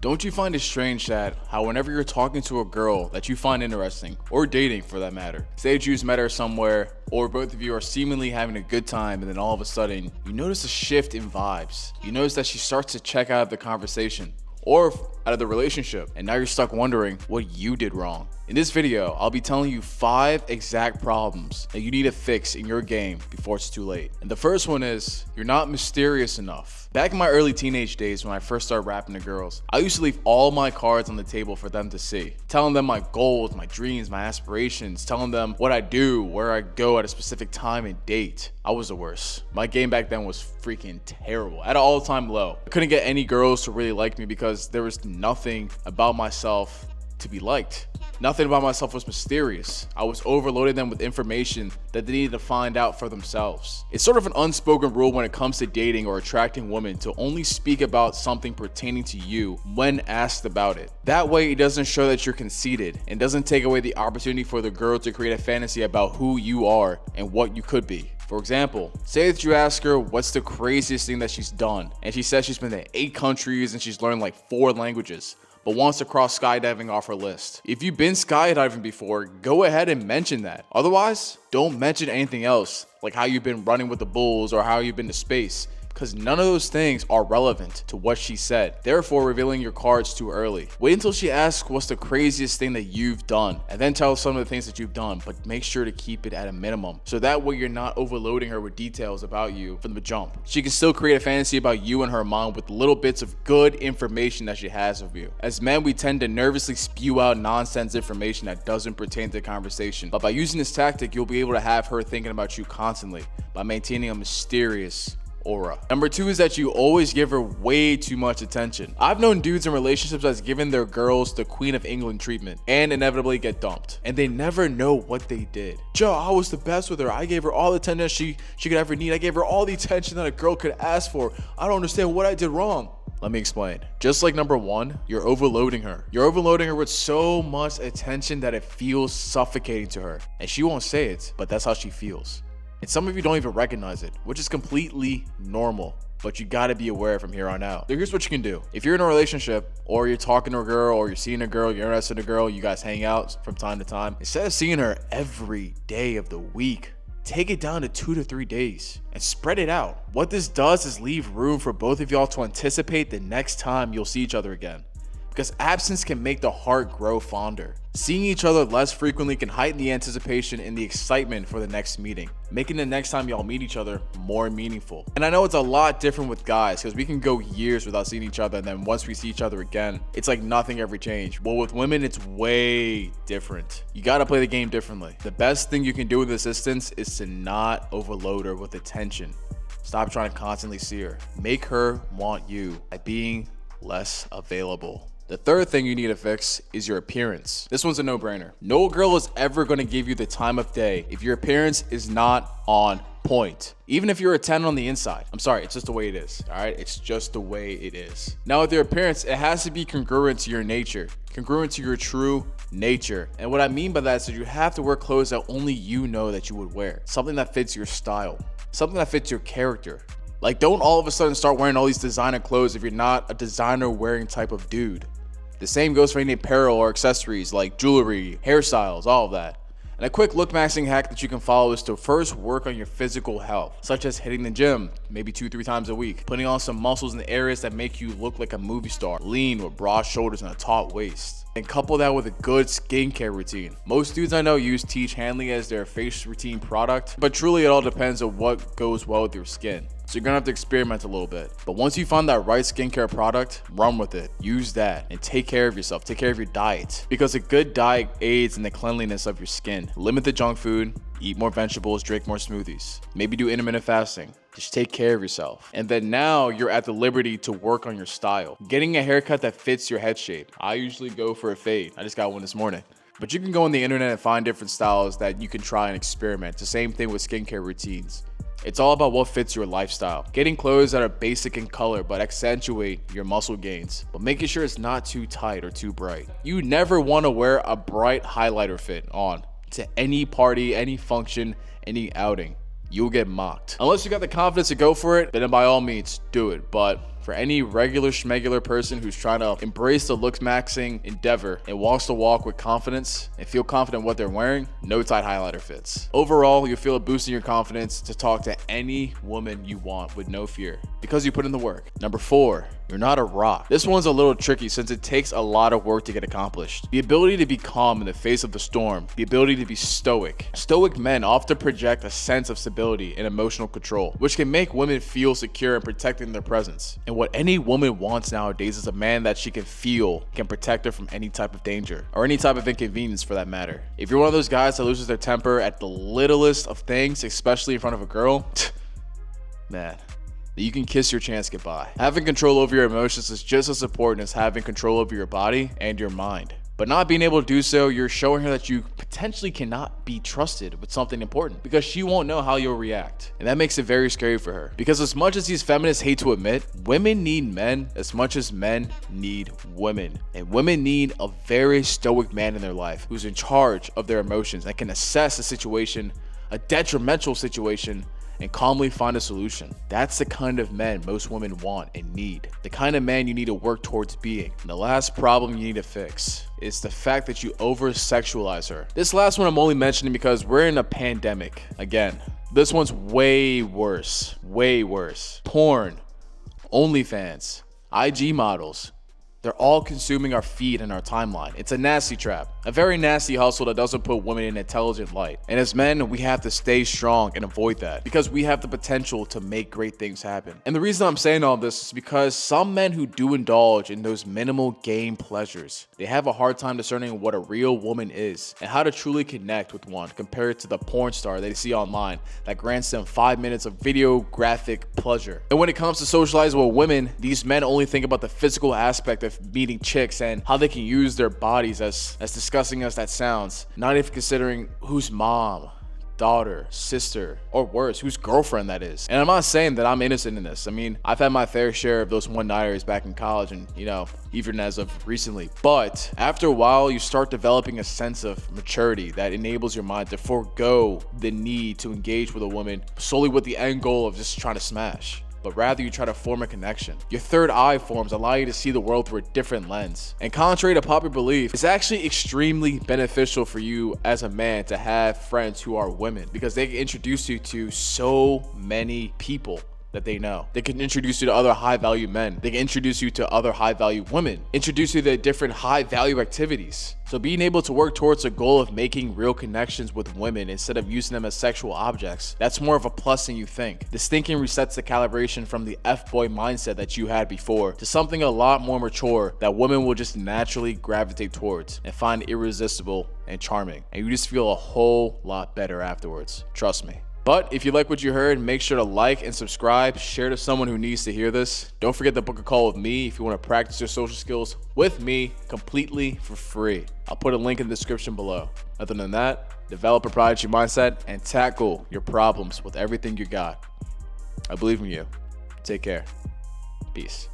Don't you find it strange that how whenever you're talking to a girl that you find interesting, or dating for that matter, say that you just met her somewhere, or both of you are seemingly having a good time, and then all of a sudden, you notice a shift in vibes. You notice that she starts to check out of the conversation, or out of the relationship, and now you're stuck wondering what you did wrong. In this video, I'll be telling you 5 exact problems that you need to fix in your game before it's too late. And the first one is, you're not mysterious enough. Back in my early teenage days when I first started rapping to girls, I used to leave all my cards on the table for them to see. Telling them my goals, my dreams, my aspirations, telling them what I do, where I go at a specific time and date. I was the worst. My game back then was freaking terrible, at an all-time low. I couldn't get any girls to really like me because there was nothing about myself to be liked. Nothing about myself was mysterious. I was overloading them with information that they needed to find out for themselves. It's sort of an unspoken rule when it comes to dating or attracting women to only speak about something pertaining to you when asked about it. That way it doesn't show that you're conceited and doesn't take away the opportunity for the girl to create a fantasy about who you are and what you could be. For example, say that you ask her what's the craziest thing that she's done, and she says she's been to 8 countries and she's learned like 4 languages. But wants to cross skydiving off her list. If you've been skydiving before, go ahead and mention that. Otherwise, don't mention anything else, like how you've been running with the bulls or how you've been to space, because none of those things are relevant to what she said, therefore revealing your cards too early. Wait until she asks what's the craziest thing that you've done, and then tell some of the things that you've done, but make sure to keep it at a minimum, so that way you're not overloading her with details about you from the jump. She can still create a fantasy about you in her mind with little bits of good information that she has of you. As men, we tend to nervously spew out nonsense information that doesn't pertain to the conversation, but by using this tactic, you'll be able to have her thinking about you constantly by maintaining a mysterious aura. Number 2 is that you always give her way too much attention. I've known dudes in relationships that's given their girls the Queen of England treatment and inevitably get dumped, and they never know what they did. Joe, I was the best with her. I gave her all the attention she could ever need. I gave her all the attention that a girl could ask for. I don't understand what I did wrong. Let me explain. Just like number 1, you're overloading her. You're overloading her with so much attention that it feels suffocating to her, and she won't say it, but that's how she feels. And some of you don't even recognize it, which is completely normal, but you gotta be aware from here on out. So here's what you can do. If you're in a relationship, or you're talking to a girl, or you're seeing a girl, you're interested in a girl, you guys hang out from time to time, instead of seeing her every day of the week, take it down to 2 to 3 days and spread it out. What this does is leave room for both of y'all to anticipate the next time you'll see each other again, because absence can make the heart grow fonder. Seeing each other less frequently can heighten the anticipation and the excitement for the next meeting, making the next time y'all meet each other more meaningful. And I know it's a lot different with guys, because we can go years without seeing each other, and then once we see each other again, it's like nothing ever changed. Well, with women, it's way different. You gotta play the game differently. The best thing you can do with this distance is to not overload her with attention. Stop trying to constantly see her. Make her want you by being less available. The third thing you need to fix is your appearance. This one's a no-brainer. No girl is ever going to give you the time of day if your appearance is not on point. Even if you're a 10 on the inside. I'm sorry, it's just the way it is, all right? It's just the way it is. Now with your appearance, it has to be congruent to your nature, congruent to your true nature. And what I mean by that is that you have to wear clothes that only you know that you would wear. Something that fits your style, something that fits your character. Like, don't all of a sudden start wearing all these designer clothes if you're not a designer wearing type of dude. The same goes for any apparel or accessories like jewelry, hairstyles, all of that. And a quick look maxing hack that you can follow is to first work on your physical health, such as hitting the gym, maybe 2-3 times a week, putting on some muscles in the areas that make you look like a movie star, lean with broad shoulders and a taut waist. And couple that with a good skincare routine. Most dudes I know use Teach Handling as their face routine product, but truly it all depends on what goes well with your skin. So you're gonna have to experiment a little bit. But once you find that right skincare product, run with it. Use that and take care of yourself. Take care of your diet. Because a good diet aids in the cleanliness of your skin. Limit the junk food, eat more vegetables, drink more smoothies. Maybe do intermittent fasting. Just take care of yourself. And then now you're at the liberty to work on your style. Getting a haircut that fits your head shape. I usually go for a fade. I just got one this morning. But you can go on the internet and find different styles that you can try and experiment. It's the same thing with skincare routines. It's all about what fits your lifestyle. Getting clothes that are basic in color but accentuate your muscle gains, but making sure it's not too tight or too bright. You never want to wear a bright highlighter fit on to any party, any function, any outing. You'll get mocked. Unless you got the confidence to go for it, then by all means, do it. But for any regular schmegular person who's trying to embrace the looks maxing endeavor and walks the walk with confidence and feel confident in what they're wearing, no tight highlighter fits. Overall, you'll feel a boost in your confidence to talk to any woman you want with no fear because you put in the work. Number 4, you're not a rock. This one's a little tricky since it takes a lot of work to get accomplished. The ability to be calm in the face of the storm, the ability to be stoic. Stoic men often project a sense of stability and emotional control, which can make women feel secure in protecting their presence. And what any woman wants nowadays is a man that she can feel can protect her from any type of danger or any type of inconvenience for that matter. If you're one of those guys that loses their temper at the littlest of things, especially in front of a girl, man, you can kiss your chance goodbye. Having control over your emotions is just as important as having control over your body and your mind. But not being able to do so, you're showing her that you potentially cannot be trusted with something important because she won't know how you'll react. And that makes it very scary for her. Because as much as these feminists hate to admit, women need men as much as men need women. And women need a very stoic man in their life who's in charge of their emotions and can assess a situation, a detrimental situation, and calmly find a solution. That's the kind of men most women want and need. The kind of man you need to work towards being. And the last problem you need to fix is the fact that you over-sexualize her. This last one I'm only mentioning because we're in a pandemic. Again, this one's way worse. Way worse. Porn, OnlyFans, IG models. They're all consuming our feed and our timeline. It's a nasty trap, a very nasty hustle that doesn't put women in an intelligent light. And as men, we have to stay strong and avoid that because we have the potential to make great things happen. And the reason I'm saying all this is because some men who do indulge in those minimal game pleasures, they have a hard time discerning what a real woman is and how to truly connect with one compared to the porn star they see online that grants them 5 minutes of videographic pleasure. And when it comes to socializing with women, these men only think about the physical aspect of meeting chicks and how they can use their bodies, as disgusting as that sounds, not even considering whose mom, daughter, sister, or worse, whose girlfriend that is. And I'm not saying that I'm innocent in this. I mean, I've had my fair share of those one-nighters back in college and, even as of recently. But after a while, you start developing a sense of maturity that enables your mind to forego the need to engage with a woman solely with the end goal of just trying to smash. But rather you try to form a connection. Your third eye forms allow you to see the world through a different lens. And contrary to popular belief, it's actually extremely beneficial for you as a man to have friends who are women because they can introduce you to so many people that they know. They can introduce you to other high-value men. They can introduce you to other high-value women, introduce you to different high-value activities. So being able to work towards a goal of making real connections with women instead of using them as sexual objects, that's more of a plus than you think. This thinking resets the calibration from the F-boy mindset that you had before to something a lot more mature that women will just naturally gravitate towards and find irresistible and charming. And you just feel a whole lot better afterwards. Trust me. But if you like what you heard, make sure to like and subscribe, share to someone who needs to hear this. Don't forget to book a call with me if you want to practice your social skills with me completely for free. I'll put a link in the description below. Other than that, develop a prodigy mindset and tackle your problems with everything you got. I believe in you. Take care. Peace.